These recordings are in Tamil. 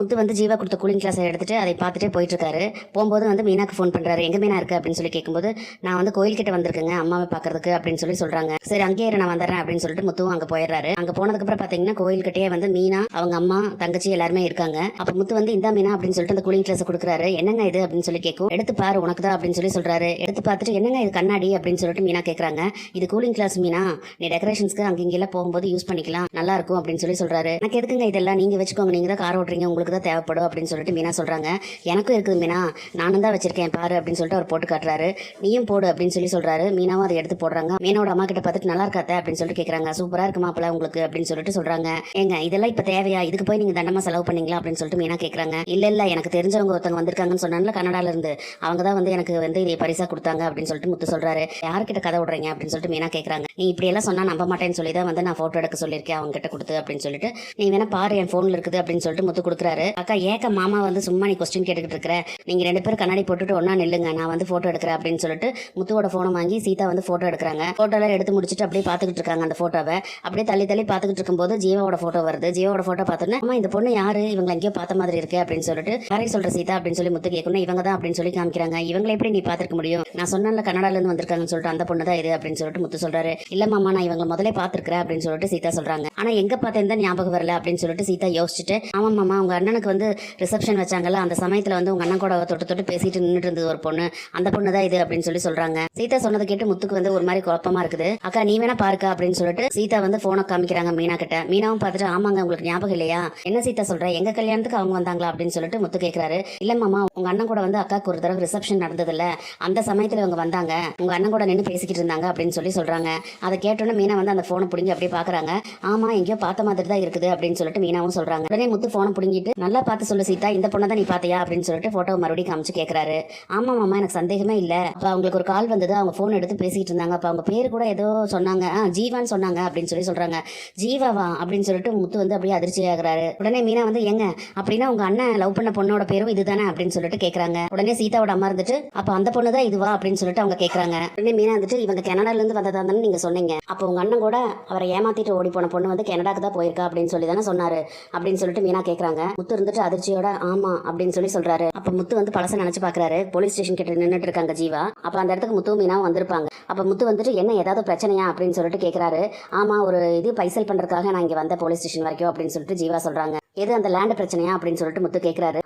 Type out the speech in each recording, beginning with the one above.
முத்து வந்து ஜீவா கொடுத்த கூலிங் கிளாஸை எடுத்துட்டு அதை பார்த்துட்டே போயிட்டு இருக்காரு. போகும்போது வந்து மீனாக்கு ஃபோன் பண்றாரு. எங்க மீனா இருக்கு அப்படின்னு சொல்லி கேட்கும்போது, நான் வந்து கோயில்கிட்ட வந்திருக்கேங்க அம்மாவை பாக்குறதுக்கு அப்படின்னு சொல்லி சொல்றாங்க. சரி அங்கேயே நான் வந்துடுறேன் அப்படின்னு சொல்லிட்டு முத்துவும் அங்க போயிடுறாரு. அங்க போனதுக்கு அப்புறம் பாத்தீங்கன்னா கோயில்கிட்டயே வந்து மீனா அவங்க அம்மா தங்கச்சி எல்லாருமே இருக்காங்க. அப்ப முத்து வந்து இந்த மீனா அப்படின்னு சொல்லிட்டு அந்த கூலிங் கிளாஸ் கொடுக்குறாரு. என்னங்க இது அப்படின்னு சொல்லி கேட்கும். எடுத்து பாரு உனக்கு தான் அப்படின்னு சொல்லி சொல்றாரு. எடுத்து பார்த்துட்டு என்னங்க இது கண்ணாடி அப்படின்னு சொல்லிட்டு மீனா கேட்கறாங்க. இது கூலிங் கிளாஸ் மீனா, நீ டெக்கரேஷன்ஸ்க்கு அங்க இங்கெல்லாம் போகும்போது யூஸ் பண்ணிக்கலாம், நல்லா இருக்கும் அப்படின்னு சொல்லி சொல்றாரு. எனக்கு எதுக்குங்க இதெல்லாம், நீங்க வச்சுக்கோங்க, நீங்க தான் கார் ஓட்டுறீங்க, உங்களுக்கு தான் தேவைப்படும் அப்படின்னு சொல்லிட்டு மீனா சொல்றாங்க. எனக்கும் இருக்குது மீனா, நானும் தான் வச்சிருக்கேன் பாரு அப்படின்னு சொல்லிட்டு அவர் போட்டு காட்டுறாரு. நீயும் போடு அப்படின்னு சொல்லி சொல்றாரு. மீனாவும் அதை எடுத்து போடுறாங்க. மீனோட அம்மா கிட்ட பார்த்துட்டு நல்லா இருக்காத்த அப்படின்னு சொல்லிட்டு கேட்கறாங்க. சூப்பரா இருக்கு மாப்பிள்ள உங்களுக்கு அப்படின்னு சொல்லிட்டு சொல்றாங்க. ஏங்க இதெல்லாம் இப்ப தேவையா, இதுக்கு போய் நீங்க தண்டமா செலவு பண்ணீங்களா அப்படின்னு சொல்லிட்டு மீனா கேட்கறாங்க. இல்ல எனக்கு தெரிஞ்சவங்க ஒருத்தவங்க வந்திருக்காங்கன்னு சொன்னால கனடால இருந்து, அவங்க தான் வந்து எனக்கு வந்து இதை பரிசா கொடுத்தாங்க அப்படின்னு சொல்லிட்டு முத்து சொல்றாரு. யார்கிட்ட கதை விடுறீங்க அப்படின்னு சொல்லிட்டு மீனா கேட்கறாங்க. நீ இப்படி எல்லாம் சொன்னா நம்ப மாட்டேன்னு சொல்லி தான் வந்து நான் போட்டோ எடுக்க சொல்லியிருக்கேன் அவங்க கிட்ட கொடுத்து அப்படின்னு சொல்லிட்டு, நீ வேணா பாரு என் போன்ல இருக்குது அப்படின்னு சொல்லிட்டு முத்து கொடுக்குறாரு. அக்கா ஏக்க மாமா வந்து சும்மா நீ கொஸ்டின் கேட்டுக்கிட்டு இருக்கிற, நீங்க 2 பேரும் கண்ணாடி போட்டுட்டு ஒன்னா நில்லுங்க, நான் வந்து போட்டோ எடுக்கிறேன் அப்படின்னு சொல்லிட்டு முத்துவோட போனை வாங்கி சீதா வந்து போட்டோ எடுக்கிறாங்க. போட்டோ எல்லாம் எடுத்து முடிச்சுட்டு அப்படியே பாத்துக்கிட்டு இருக்காங்க. அந்த போட்டோவை அப்படியே தள்ளி தள்ளி பாத்துக்கிட்டு இருக்கும்போது ஜீவாவோட போட்டோ வருது. ஜீவாவோட போட்டோ பார்த்தோன்னா அம்மா இந்த பொண்ணு யாரு, இவங்க எங்கேயோ பார்த்த மாதிரி இருக்கு அப்படின்னு சொல்லிட்டு யாரை சொல்ற சீதா அப்படின்னு சொல்லி முத்து கேட்கணும். இவங்க தான் அப்படின்னு சொல்லி காமிக்கிறாங்க. இவங்களை எப்படி நீ பாத்துக்க முடியும், நான் சொன்னல கனடால இருந்து வந்திருக்காங்கன்னு சொல்லிட்டு அந்த பொண்ணு தான் இது அப்படின்னு சொல்லிட்டு முத்து சொல்றாரு. இல்ல மாமா நான் இவங்க முதல்ல பாத்துருக்கிறேன் அப்படின்னு சொல்லிட்டு சீதா சொல்றாங்க. ஆனா எங்க பார்த்தேன் தான் ஞாபகம் வரல அப்படின்னு சொல்லிட்டு சீதா யோசிச்சுட்டு, ஆமா மாமா உங்க அண்ணனுக்கு வந்து ரிசப்ஷன் வச்சாங்கல்ல, அந்த சமயத்துல வந்து உங்க அண்ணன் கூட தொட்டு தொட்டு பேசிட்டு நின்றுட்டு இருந்தது ஒரு பொண்ணு, அந்த பொண்ணு தான் இது அப்படின்னு சொல்லி சொல்றாங்க. சீதா சொன்னதை கேட்டு முத்துக்கு வந்து ஒரு மாதிரி குழப்பமா இருக்குது. அக்கா நீ வேணா பாருக்கா அப்படின்னு சொல்லிட்டு சீதா வந்து போனை காமிக்கிறாங்க மீனா கிட்ட. மீனாவும் பார்த்துட்டு ஆமாங்க உங்களுக்கு ஞாபகம் இல்லையா, என்ன சீதா சொல்ற, எங்க கல்யாணத்துக்கு அவங்க வந்தாங்களா அப்படின்னு சொல்லிட்டு முத்து கேட்கிறாரு. இல்ல மாமா உங்க அண்ணன் கூட வந்து அக்காக்கு ஒரு தடவை ரிசப்ஷன் நடந்தது இல்ல, அந்த சமயத்துல இவங்க வந்தாங்க, உங்க அண்ணன் கூட நின்று பேசிக்கிட்டு இருந்தாங்க அப்படின்னு சொல்லி சொல்றாங்க. அதை கேட்டோன்னு மீனா வந்து அந்த போனை பிடிங்கி அப்படியே பாக்குறாங்க. ஆமா எங்கேயோ பார்த்த மாதிரி தான் இருக்குது அப்படின்னு சொல்லிட்டு மீனாவும் சொல்றாங்க. உடனே முத்து போனை பிடிங்கிட்டு நல்லா பார்த்து சொல்லு சீதா, இந்த பொண்ணை தான் நீ பாத்தியா அப்படின்னு சொல்லிட்டு போட்டோ மறுபடியும் காமிச்சு கேட்கறாரு. ஆமா மாமா எனக்கு சந்தேகமே இல்ல, அப்ப அவங்களுக்கு ஒரு கால் வந்தது, அவங்க போன் எடுத்து பேசிட்டு இருந்தாங்க, அப்ப அவங்க பேரு கூட ஏதோ சொன்னாங்க, ஜீவான்னு சொன்னாங்க அப்படின்னு சொல்லி சொல்றாங்க. ஜீவாவா அப்படின்னு சொல்லிட்டு முத்து வந்து அப்படியே அதிர்ச்சி ஆகுறாரு. உடனே மீனா வந்து எங்க அப்படின்னா உங்க அண்ணன் லவ் பண்ண பொண்ணோட பேரும் இதுதானே அப்படின்னு சொல்லிட்டு கேட்கறாங்க. உடனே சீதாவோட அம்மா இருந்துட்டு அப்ப அந்த பொண்ணு தான் இதுவா அப்படின்னு சொல்லிட்டு அவங்க கேட்கறாங்க. உடனே மீனா வந்துட்டு இவங்க கனடால இருந்து வந்ததா தானே நீங்க சொன்னீங்க, அப்ப உங்க அண்ணன் கூட அவரை ஏமாத்திட்டு ஓடி போன பொண்ணு வந்து கனடாக்கு தான் போயிருக்கா அப்படின்னு சொல்லி தானே சொன்னாரு அப்படின்னு சொல்லிட்டு மீனா கேட்கறாங்க. முத்து இருந்துட்டு அதிர்ச்சியோட ஆமா அப்படின்னு சொல்லி சொல்றாரு. அப்ப முத்து வந்து பழச நினைச்சு பாக்குறாரு. போலீஸ் ஸ்டேஷன் கிட்ட நின்னுட்டு இருக்காங்க ஜீவா. அப்ப அந்த இடத்துக்கு முத்து மீனாவும் வந்திருப்பாங்க. அப்ப முத்து வந்துட்டு என்ன ஏதாவது பிரச்சனையா அப்படின்னு சொல்லிட்டு கேட்கறாரு. ஆமா ஒரு இது பைசல் பண்றதுக்காக நான் இங்க வந்த போலீஸ் ஸ்டேஷன் வரைக்கும் அப்படின்னு சொல்லிட்டு ஜீவா சொல்றாங்க. எது அந்த லேண்ட் பிரச்சனையா அப்படின்னு சொல்லிட்டு முத்து கேட்கிறாரு.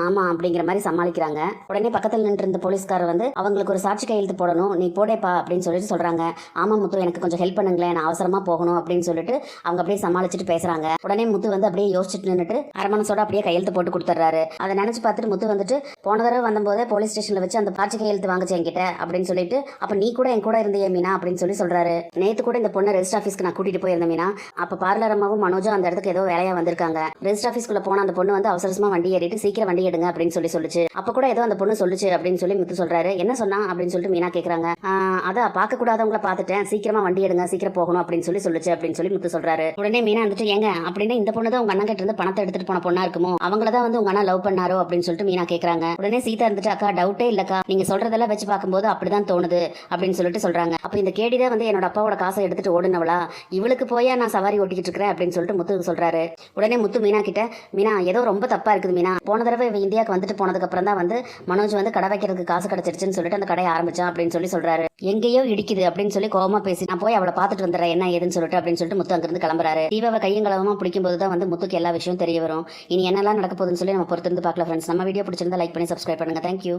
ஆமா அப்படிங்கிற மாதிரி சமாளிக்கிறாங்க. உடனே பக்கத்தில் நின்று இருந்த போலீஸ்காரர் வந்து அவங்களுக்கு ஒரு சாட்சி கையெழுத்து போடணும், நீ போடேப்பா அப்படின்னு சொல்லிட்டு சொல்றாங்க. ஆமா முத்து எனக்கு கொஞ்சம் ஹெல்ப் பண்ணுங்களேன், நான் அவசரமா போகணும் அப்படின்னு சொல்லிட்டு அவங்க அப்படியே சமாளிச்சுட்டு பேசுறாங்க. உடனே முத்து வந்து அப்படியே யோசிச்சுட்டு நின்றுட்டு அரமனசோட அப்படியே கையெழுத்து போட்டு கொடுத்துறாரு. அதை நினைச்சு பார்த்துட்டு முத்து வந்துட்டு போன தடவை வந்தபோதே போலீஸ் ஸ்டேஷன்ல வச்சு அந்த சாட்சி கையெழுத்து வாங்கிச்சு என்கிட்ட அப்படின்னு சொல்லிட்டு, அப்ப நீ கூட என் கூட இருந்தே மீனா அப்படின்னு சொல்லி சொல்றாரு. நேத்து கூட இந்த பொண்ணை ரெஜிஸ்டர் ஆஃபீஸ்க்கு நான் கூட்டிட்டு போயிருந்தேன் மீனா, அப்ப பார்லர் அம்மாவும் மனோஜும் அந்த இடத்துக்கு ஏதோ வேலையா வந்திருக்காங்க. ரெஜிஸ்டர் ஆஃபீஸ்க்குள்ள போன அந்த பொண்ணு வந்து அவசரமா வண்டி ஏறிட்டு சீக்கிரம் வண்டி எடுங்க அப்படின்னு சொல்லி சொல்லுச்சு. அப்ப கூட ஏதோ அந்த பொண்ணு சொல்லுச்சு அப்படின்னு சொல்லி முத்து சொல்றாரு. என்ன சொன்னா அப்படின்னு சொல்லிட்டு மீனா கேக்குறாங்க. அதான் பார்க்க கூடாதவங்களை பார்த்துட்டேன், சீக்கிரமா வண்டி எடுங்க சீக்கிரம் போகணும் அப்படின்னு சொல்லி சொல்லுச்சு அப்படின்னு சொல்லி முத்து சொல்றாரு. உடனே மீனா வந்துட்டு ஏங்க அப்படின்னா இந்த பொண்ணு தான் உங்க அண்ணன் கிட்ட இருந்து பணத்தை எடுத்துட்டு போன பொண்ணா இருக்குமோ, அவங்கள தான் வந்து உங்க அண்ணா லவ் பண்ணாரோ அப்படின்னு சொல்லிட்டு மீனா கேக்குறாங்க. உடனே சீதா இருந்துட்டு அக்கா டவுட்டே இல்லக்கா, நீங்க சொல்றதெல்லாம் வச்சு பார்க்கும்போது அப்படிதான் தோணுது அப்படின்னு சொல்லிட்டு சொல்றாங்க. அப்ப இந்த கேடிதான் வந்து என்னோட அப்பாவோட காசை எடுத்துட்டு ஓடுனவளா, இவளுக்கு போயா நான் சவாரி ஓட்டிக்கிட்டு இருக்கிறேன் அப்படின்னு சொல்லிட்டு முத்து சொல்றாரு. உடனே முத்து மீனா கிட்ட மீனா ஏதோ ரொம்ப தப்பா இருக்குது மீனா, போன தடவை இந்தியாவுக்கு வந்துட்டு போனதுக்கு அப்புறம் தான் வந்து மனோஜ் வந்து கடை வைக்கிறதுக்கு காசு கிடைச்சிருச்சுன்னு சொல்லிட்டு அந்த கடையை ஆரம்பிச்சான் அப்படின்னு சொல்லி சொல்றாரு. எங்கேயோ இடிக்குது அப்படின்னு சொல்லி கோவமா பேசி நான் போய் அவளை பார்த்துட்டு வந்துடுறேன் என்ன ஏதுன்னு சொல்லிட்டு அப்படின்னு சொல்லிட்டு முத்து அங்கிருந்து கிளம்புறாரு. தீபாவை கையும் களவமா பிடிக்கும் போது தான் வந்து முத்துக்கு எல்லா விஷயம் தெரிய வரும். இனி என்னெல்லாம் நடக்க போகுதுன்னு சொல்லி நம்ம பொறுத்திருந்து பார்க்கலாம் ஃப்ரெண்ட்ஸ். நம்ம வீடியோ பிடிச்சிருந்தா லைக் பண்ணி சப்ஸ்கிரைப் பண்ணுங்க. தேங்க்யூ.